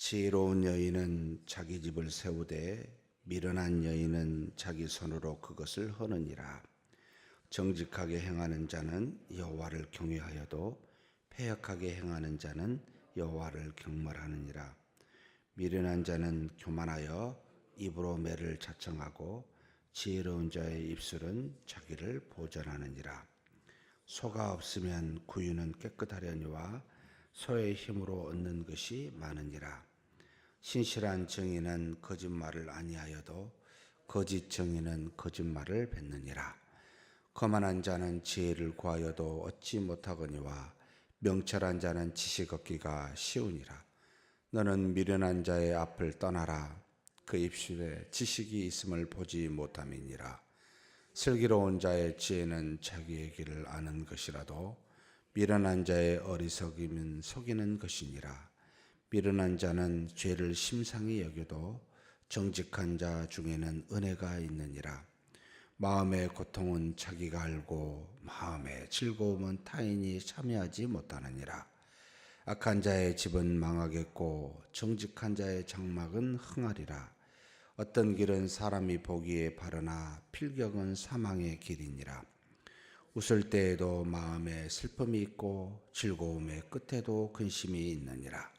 지혜로운 여인은 자기 집을 세우되 미련한 여인은 자기 손으로 그것을 허느니라. 정직하게 행하는 자는 여호와를 경외하여도 패역하게 행하는 자는 여호와를 경멸하느니라. 미련한 자는 교만하여 입으로 매를 자청하고 지혜로운 자의 입술은 자기를 보전하느니라. 소가 없으면 구유는 깨끗하려니와 소의 힘으로 얻는 것이 많으니라. 신실한 정의는 거짓말을 아니하여도 거짓 정의는 거짓말을 뱉느니라. 거만한 자는 지혜를 구하여도 얻지 못하거니와 명철한 자는 지식 얻기가 쉬우니라. 너는 미련한 자의 앞을 떠나라. 그 입술에 지식이 있음을 보지 못함이니라. 슬기로운 자의 지혜는 자기의 길을 아는 것이라도 미련한 자의 어리석임은 속이는 것이니라. 미련한 자는 죄를 심상히 여겨도 정직한 자 중에는 은혜가 있느니라. 마음의 고통은 자기가 알고 마음의 즐거움은 타인이 참여하지 못하느니라. 악한 자의 집은 망하겠고 정직한 자의 장막은 흥하리라. 어떤 길은 사람이 보기에 바르나 필경은 사망의 길이니라. 웃을 때에도 마음에 슬픔이 있고 즐거움의 끝에도 근심이 있느니라.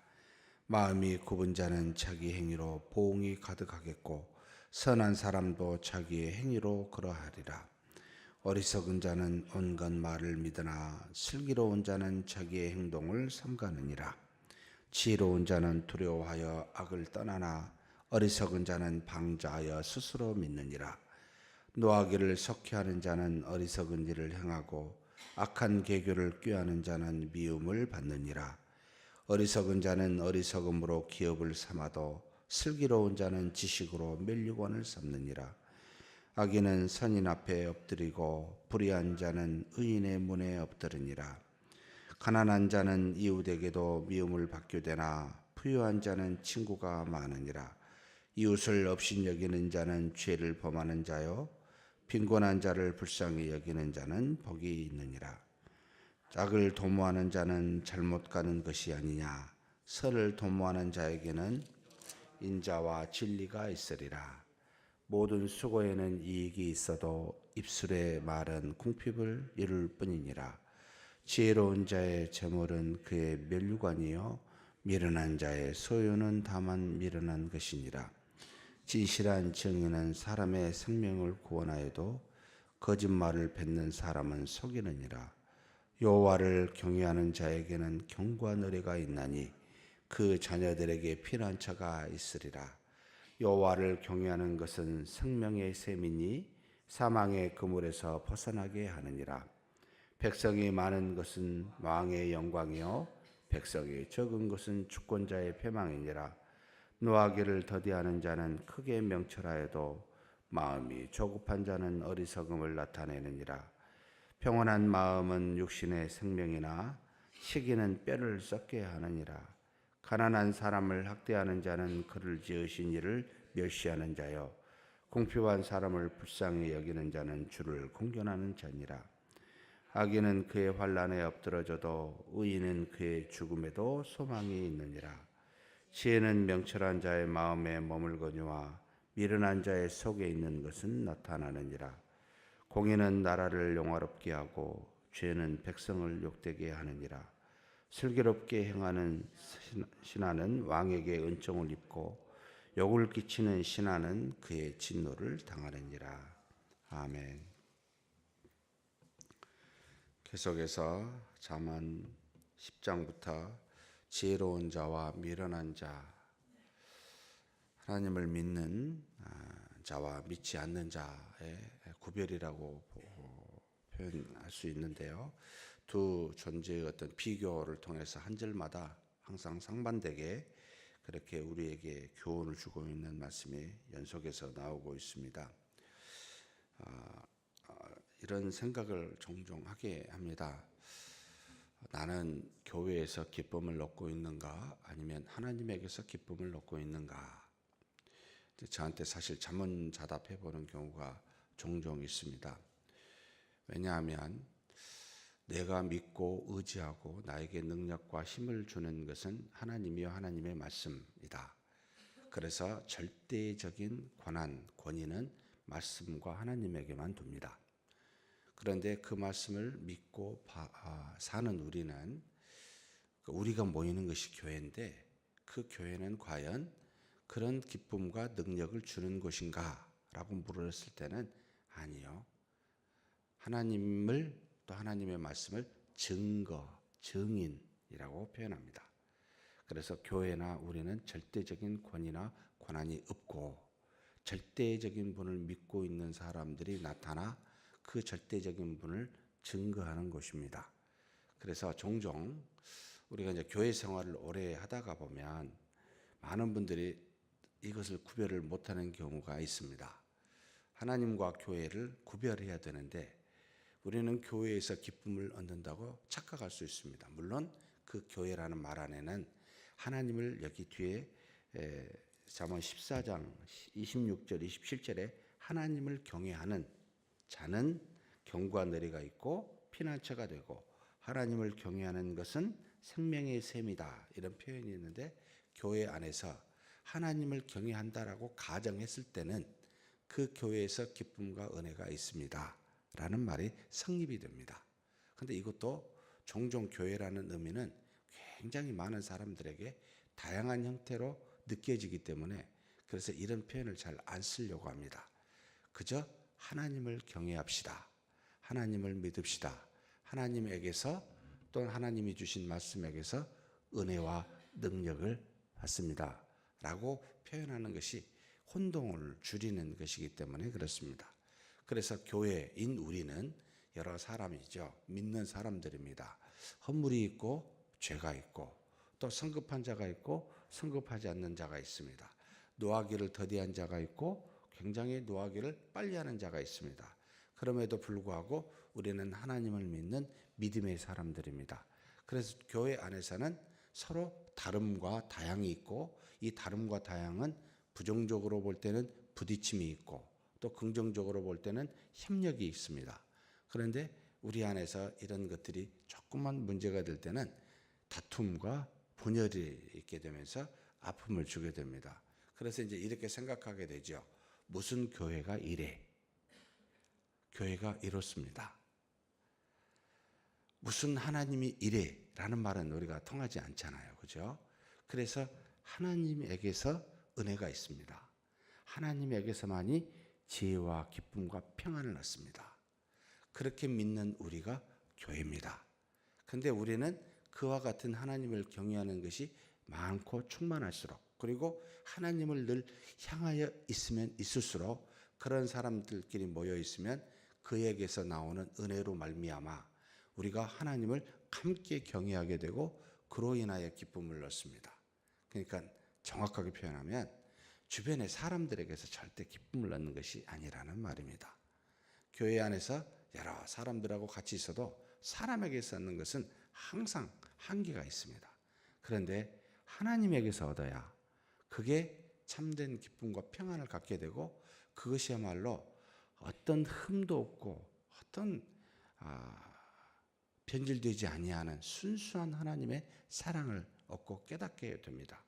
마음이 굽은 자는 자기 행위로 보응이 가득하겠고 선한 사람도 자기의 행위로 그러하리라. 어리석은 자는 온갖 말을 믿으나 슬기로운 자는 자기의 행동을 삼가느니라. 지혜로운 자는 두려워하여 악을 떠나나 어리석은 자는 방자하여 스스로 믿느니라. 노하기를 석회하는 자는 어리석은 일을 행하고 악한 계교를 꾀하는 자는 미움을 받느니라. 어리석은 자는 어리석음으로 기업을 삼아도 슬기로운 자는 지식으로 멸류관을 삼느니라. 악인은 선인 앞에 엎드리고 불의한 자는 의인의 문에 엎드리니라. 가난한 자는 이웃에게도 미움을 받게 되나 부유한 자는 친구가 많으니라. 이웃을 업신여기는 자는 죄를 범하는 자요 빈곤한 자를 불쌍히 여기는 자는 복이 있느니라. 악을 도모하는 자는 잘못 가는 것이 아니냐. 선을 도모하는 자에게는 인자와 진리가 있으리라. 모든 수고에는 이익이 있어도 입술의 말은 궁핍을 이룰 뿐이니라. 지혜로운 자의 재물은 그의 멸류관이요 미련한 자의 소유는 다만 미련한 것이니라. 진실한 정의는 사람의 생명을 구원하여도 거짓말을 뱉는 사람은 속이느니라. 여호와를 경외하는 자에게는 경과 노래가 있나니 그 자녀들에게 피난처가 있으리라. 여호와를 경외하는 것은 생명의 셈이니 사망의 그물에서 벗어나게 하느니라. 백성이 많은 것은 왕의 영광이요 백성이 적은 것은 주권자의 패망이니라. 노하기를 더디하는 자는 크게 명철하여도 마음이 조급한 자는 어리석음을 나타내느니라. 평온한 마음은 육신의 생명이나 시기는 뼈를 썩게 하느니라. 가난한 사람을 학대하는 자는 그를 지으신 이를 멸시하는 자요 공평한 사람을 불쌍히 여기는 자는 주를 공경하는 자니라. 악인은 그의 환난에 엎드러져도 의인은 그의 죽음에도 소망이 있느니라. 지혜는 명철한 자의 마음에 머물거니와 미련한 자의 속에 있는 것은 나타나느니라. 공의는 나라를 영화롭게 하고 죄는 백성을 욕되게 하느니라. 슬기롭게 행하는 신하는 왕에게 은총을 입고 욕을 끼치는 신하는 그의 진노를 당하느니라. 아멘. 계속해서 잠언 10장부터 지혜로운 자와 미련한 자, 하나님을 믿는 자와 믿지 않는 자의 구별이라고 표현할 수 있는데요. 두 존재의 어떤 비교를 통해서 한 절마다 항상 상반되게 그렇게 우리에게 교훈을 주고 있는 말씀이 연속해서 나오고 있습니다. 이런 생각을 종종 하게 합니다. 나는 교회에서 기쁨을 얻고 있는가 아니면 하나님에게서 기쁨을 얻고 있는가. 저한테 사실 자문자답해 보는 경우가 종종 있습니다. 왜냐하면 내가 믿고 의지하고 나에게 능력과 힘을 주는 것은 하나님이요 하나님의 말씀이다. 그래서 절대적인 권한, 권위는 말씀과 하나님에게만 둡니다. 그런데 그 말씀을 믿고 사는 우리는, 우리가 모이는 것이 교회인데 그 교회는 과연 그런 기쁨과 능력을 주는 곳인가? 라고 물었을 때는 아니요. 하나님을, 또 하나님의 말씀을 증거, 증인이라고 표현합니다. 그래서 교회나 우리는 절대적인 권위나 권한이 없고 절대적인 분을 믿고 있는 사람들이 나타나 그 절대적인 분을 증거하는 곳입니다. 그래서 종종 우리가 이제 교회 생활을 오래 하다가 보면 많은 분들이 이것을 구별을 못하는 경우가 있습니다. 하나님과 교회를 구별해야 되는데 우리는 교회에서 기쁨을 얻는다고 착각할 수 있습니다. 물론 그 교회라는 말 안에는 하나님을 여기 뒤에 잠언 14장 26절 27절에 하나님을 경외하는 자는 경과 너리가 있고 피난처가 되고 하나님을 경외하는 것은 생명의 샘이다, 이런 표현이 있는데 교회 안에서 하나님을 경외한다라고 가정했을 때는 그 교회에서 기쁨과 은혜가 있습니다 라는 말이 성립이 됩니다. 그런데 이것도 종종 교회라는 의미는 굉장히 많은 사람들에게 다양한 형태로 느껴지기 때문에 그래서 이런 표현을 잘 안 쓰려고 합니다. 그저 하나님을 경외합시다. 하나님을 믿읍시다. 하나님에게서, 또 하나님이 주신 말씀에게서 은혜와 능력을 받습니다 라고 표현하는 것이 혼동을 줄이는 것이기 때문에 그렇습니다. 그래서 교회인 우리는 여러 사람이죠. 믿는 사람들입니다. 허물이 있고 죄가 있고 또 성급한 자가 있고 성급하지 않는 자가 있습니다. 노하기를 더디한 자가 있고 굉장히 노하기를 빨리 하는 자가 있습니다. 그럼에도 불구하고 우리는 하나님을 믿는 믿음의 사람들입니다. 그래서 교회 안에서는 서로 다름과 다양이 있고 이 다름과 다양은 부정적으로 볼 때는 부딪힘이 있고 또 긍정적으로 볼 때는 협력이 있습니다. 그런데 우리 안에서 이런 것들이 조금만 문제가 될 때는 다툼과 분열이 있게 되면서 아픔을 주게 됩니다. 그래서 이제 이렇게 생각하게 되죠. 무슨 교회가 이래? 교회가 이렇습니다. 무슨 하나님이 이래? 라는 말은 우리가 통하지 않잖아요. 그죠? 그래서 하나님에게서 은혜가 있습니다. 하나님에게서만이 지혜와 기쁨과 평안을 얻습니다. 그렇게 믿는 우리가 교회입니다. 그런데 우리는 그와 같은 하나님을 경외하는 것이 많고 충만할수록, 그리고 하나님을 늘 향하여 있으면 있을수록 그런 사람들끼리 모여 있으면 그에게서 나오는 은혜로 말미암아 우리가 하나님을 함께 경외하게 되고 그로 인하여 기쁨을 얻습니다. 그러니까 정확하게 표현하면 주변의 사람들에게서 절대 기쁨을 얻는 것이 아니라는 말입니다. 교회 안에서 여러 사람들하고 같이 있어도 사람에게서 얻는 것은 항상 한계가 있습니다. 그런데 하나님에게서 얻어야 그게 참된 기쁨과 평안을 갖게 되고 그것이야말로 어떤 흠도 없고 어떤 변질되지 아니하는 순수한 하나님의 사랑을 얻고 깨닫게 됩니다.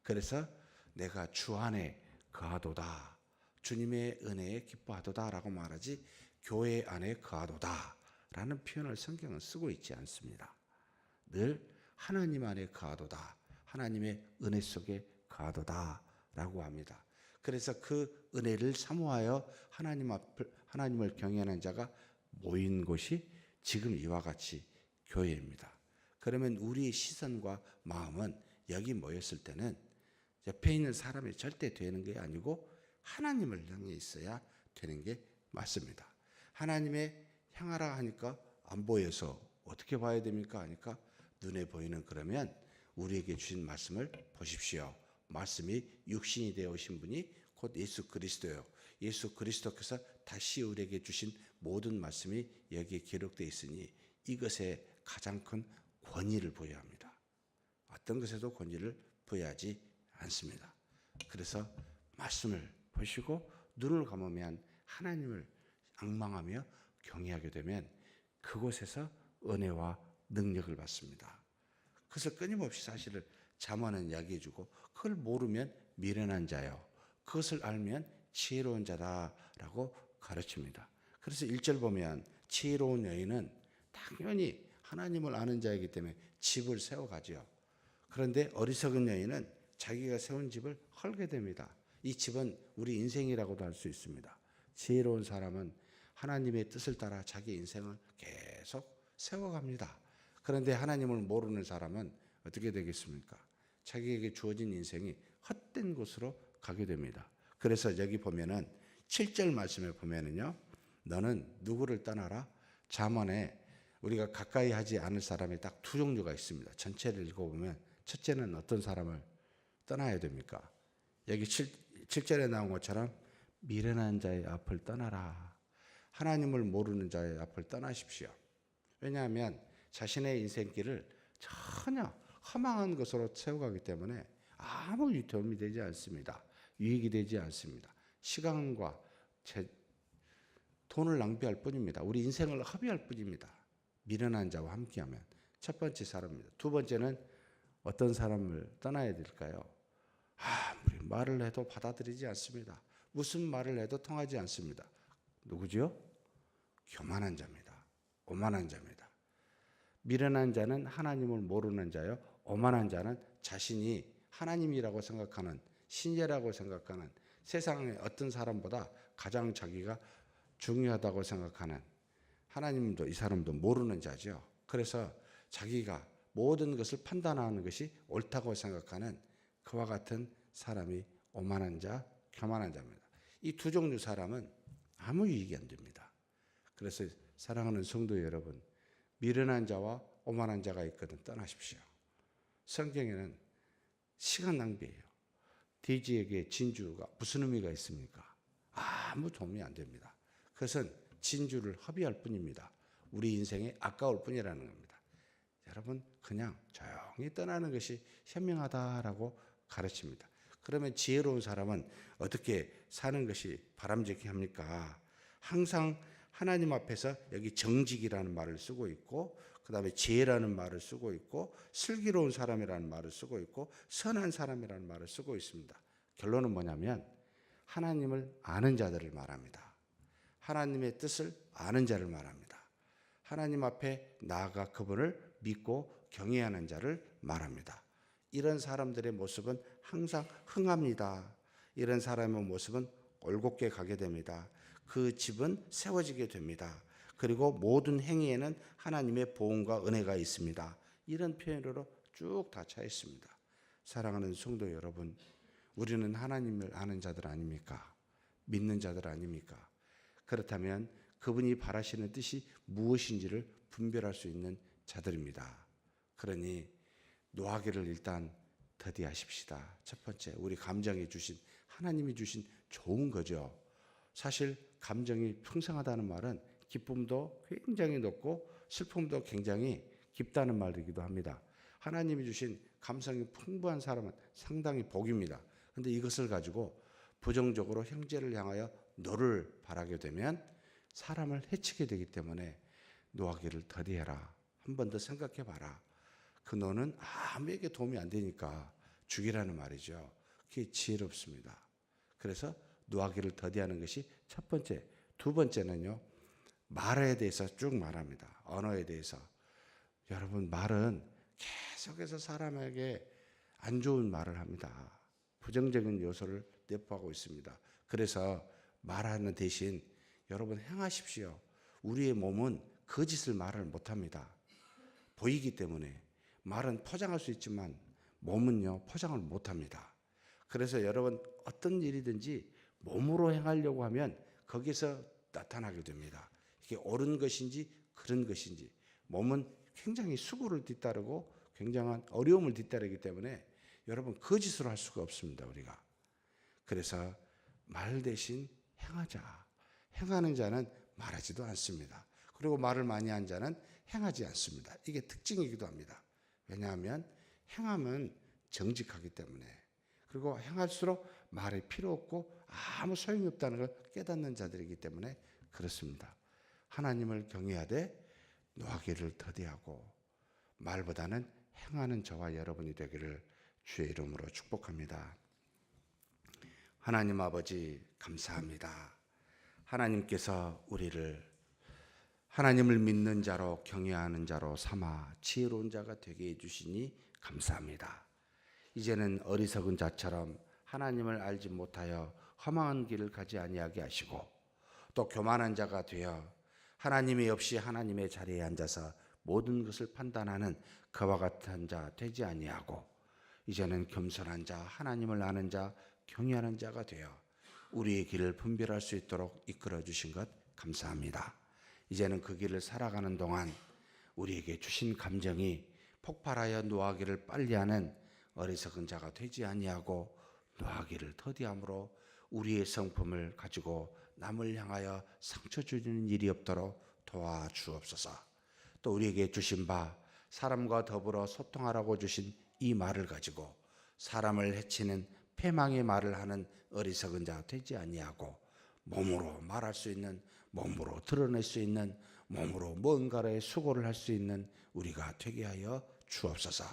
그래서 내가 주 안에 거하도다, 주님의 은혜에 기뻐하도다 라고 말하지 교회 안에 거하도다 라는 표현을 성경은 쓰고 있지 않습니다. 늘 하나님 안에 거하도다, 하나님의 은혜 속에 거하도다 라고 합니다. 그래서 그 은혜를 사모하여 하나님을 경외하는 자가 모인 곳이 지금 이와 같이 교회입니다. 그러면 우리의 시선과 마음은 여기 모였을 때는 옆에 있는 사람이 절대 되는 게 아니고 하나님을 향해 있어야 되는 게 맞습니다. 하나님의 향하라 하니까 안 보여서 어떻게 봐야 됩니까? 하니까 눈에 보이는, 그러면 우리에게 주신 말씀을 보십시오. 말씀이 육신이 되어 오신 분이 곧 예수 그리스도예요. 예수 그리스도께서 다시 우리에게 주신 모든 말씀이 여기에 기록되어 있으니 이것에 가장 큰 권위를 부여해야 합니다. 어떤 것에도 권위를 부여하지 않습니다. 그래서 말씀을 보시고 눈을 감으면 하나님을 앙망하며 경외하게 되면 그곳에서 은혜와 능력을 받습니다. 그것을 끊임없이 사실을 잠언은 이야기해주고, 그걸 모르면 미련한 자요, 그것을 알면 지혜로운 자다라고 가르칩니다. 그래서 1절 보면 지혜로운 여인은 당연히 하나님을 아는 자이기 때문에 집을 세워가죠. 그런데 어리석은 여인은 자기가 세운 집을 헐게 됩니다. 이 집은 우리 인생이라고도 할 수 있습니다. 지혜로운 사람은 하나님의 뜻을 따라 자기 인생을 계속 세워갑니다. 그런데 하나님을 모르는 사람은 어떻게 되겠습니까? 자기에게 주어진 인생이 헛된 곳으로 가게 됩니다. 그래서 여기 보면은 7절 말씀에 보면은요, 너는 누구를 떠나라? 잠언에 우리가 가까이 하지 않을 사람이 딱 두 종류가 있습니다. 전체를 읽어보면 첫째는 어떤 사람을 떠나야 됩니까? 여기 7절에 나온 것처럼 미련한 자의 앞을 떠나라. 하나님을 모르는 자의 앞을 떠나십시오. 왜냐하면 자신의 인생길을 전혀 허망한 것으로 세워가기 때문에 아무 도움이 되지 않습니다. 유익이 되지 않습니다. 시간과 돈을 낭비할 뿐입니다. 우리 인생을 허비할 뿐입니다. 미련한 자와 함께하면. 첫 번째 사람입니다. 두 번째는 어떤 사람을 떠나야 될까요? 아무리 말을 해도 받아들이지 않습니다. 무슨 말을 해도 통하지 않습니다. 누구죠? 교만한 자입니다. 오만한 자입니다. 미련한 자는 하나님을 모르는 자요, 오만한 자는 자신이 하나님이라고 생각하는, 신예라고 생각하는, 세상의 어떤 사람보다 가장 자기가 중요하다고 생각하는, 하나님도 이 사람도 모르는 자죠. 그래서 자기가 모든 것을 판단하는 것이 옳다고 생각하는 그와 같은 사람이 오만한 자, 교만한 자입니다. 이 두 종류 사람은 아무 유익이 안 됩니다. 그래서 사랑하는 성도 여러분, 미련한 자와 오만한 자가 있거든 떠나십시오. 성경에는 시간 낭비예요. 돼지에게 진주가 무슨 의미가 있습니까? 아무 도움이 안 됩니다. 그것은 진주를 허비할 뿐입니다. 우리 인생에 아까울 뿐이라는 겁니다. 여러분, 그냥 조용히 떠나는 것이 현명하다라고 가르칩니다. 그러면 지혜로운 사람은 어떻게 사는 것이 바람직해 합니까? 항상 하나님 앞에서 여기 정직이라는 말을 쓰고 있고, 그 다음에 지혜라는 말을 쓰고 있고, 슬기로운 사람이라는 말을 쓰고 있고, 선한 사람이라는 말을 쓰고 있습니다. 결론은 뭐냐면 하나님을 아는 자들을 말합니다. 하나님의 뜻을 아는 자를 말합니다. 하나님 앞에 나아가 그분을 믿고 경외하는 자를 말합니다. 이런 사람들의 모습은 항상 흥합니다. 이런 사람의 모습은 올곧게 가게 됩니다. 그 집은 세워지게 됩니다. 그리고 모든 행위에는 하나님의 보응과 은혜가 있습니다. 이런 표현으로 쭉 다 차 있습니다. 사랑하는 성도 여러분, 우리는 하나님을 아는 자들 아닙니까? 믿는 자들 아닙니까? 그렇다면 그분이 바라시는 뜻이 무엇인지를 분별할 수 있는 자들입니다. 그러니 노하기를 일단 더디하십시다. 첫 번째, 우리 감정이 주신, 하나님이 주신 좋은 거죠. 사실 감정이 풍성하다는 말은 기쁨도 굉장히 높고 슬픔도 굉장히 깊다는 말이기도 합니다. 하나님이 주신 감성이 풍부한 사람은 상당히 복입니다. 그런데 이것을 가지고 부정적으로 형제를 향하여 노를 바라게 되면 사람을 해치게 되기 때문에 노하기를 더디해라. 한 번 더 생각해 봐라. 그 노는 아무에게 도움이 안 되니까 죽이라는 말이죠. 그게 지혜롭습니다. 그래서 노하기를 더디하는 것이 첫 번째. 두 번째는요, 말에 대해서 쭉 말합니다. 언어에 대해서. 여러분, 말은 계속해서 사람에게 안 좋은 말을 합니다. 부정적인 요소를 내포하고 있습니다. 그래서 말하는 대신 여러분 행하십시오. 우리의 몸은 거짓을 말을 못합니다. 보이기 때문에. 말은 포장할 수 있지만 몸은요, 포장을 못합니다. 그래서 여러분 어떤 일이든지 몸으로 행하려고 하면 거기서 나타나게 됩니다. 이게 옳은 것인지 그런 것인지. 몸은 굉장히 수고를 뒤따르고 굉장한 어려움을 뒤따르기 때문에 여러분 거짓으로 할 수가 없습니다, 우리가. 그래서 말 대신 행하자. 행하는 자는 말하지도 않습니다. 그리고 말을 많이 한 자는 행하지 않습니다. 이게 특징이기도 합니다. 왜냐하면 행함은 정직하기 때문에, 그리고 행할수록 말이 필요 없고 아무 소용이 없다는 걸 깨닫는 자들이기 때문에 그렇습니다. 하나님을 경외하되 노하기를 더디하고 말보다는 행하는 저와 여러분이 되기를 주의 이름으로 축복합니다. 하나님 아버지 감사합니다. 하나님께서 우리를 하나님을 믿는 자로 경외하는 자로 삼아 지혜로운 자가 되게 해주시니 감사합니다. 이제는 어리석은 자처럼 하나님을 알지 못하여 험한 길을 가지 아니하게 하시고 또 교만한 자가 되어 하나님이 없이 하나님의 자리에 앉아서 모든 것을 판단하는 그와 같은 자 되지 아니하고 이제는 겸손한 자, 하나님을 아는 자, 경외하는 자가 되어 우리의 길을 분별할 수 있도록 이끌어 주신 것 감사합니다. 이제는 그 길을 살아가는 동안 우리에게 주신 감정이 폭발하여 노하기를 빨리하는 어리석은 자가 되지 아니하고 노하기를 더디함으로 우리의 성품을 가지고 남을 향하여 상처 주는 일이 없도록 도와주옵소서. 또 우리에게 주신 바 사람과 더불어 소통하라고 주신 이 말을 가지고 사람을 해치는 패망의 말을 하는 어리석은 자 되지 아니하고 몸으로 말할 수 있는, 몸으로 드러낼 수 있는, 몸으로 뭔가의 수고를 할 수 있는 우리가 되게 하여 주옵소서.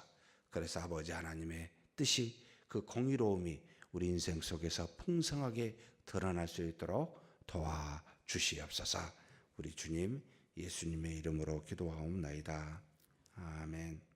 그래서 아버지 하나님의 뜻이 그 공의로움이 우리 인생 속에서 풍성하게 드러날 수 있도록 도와주시옵소서. 우리 주님 예수님의 이름으로 기도하옵나이다. 아멘.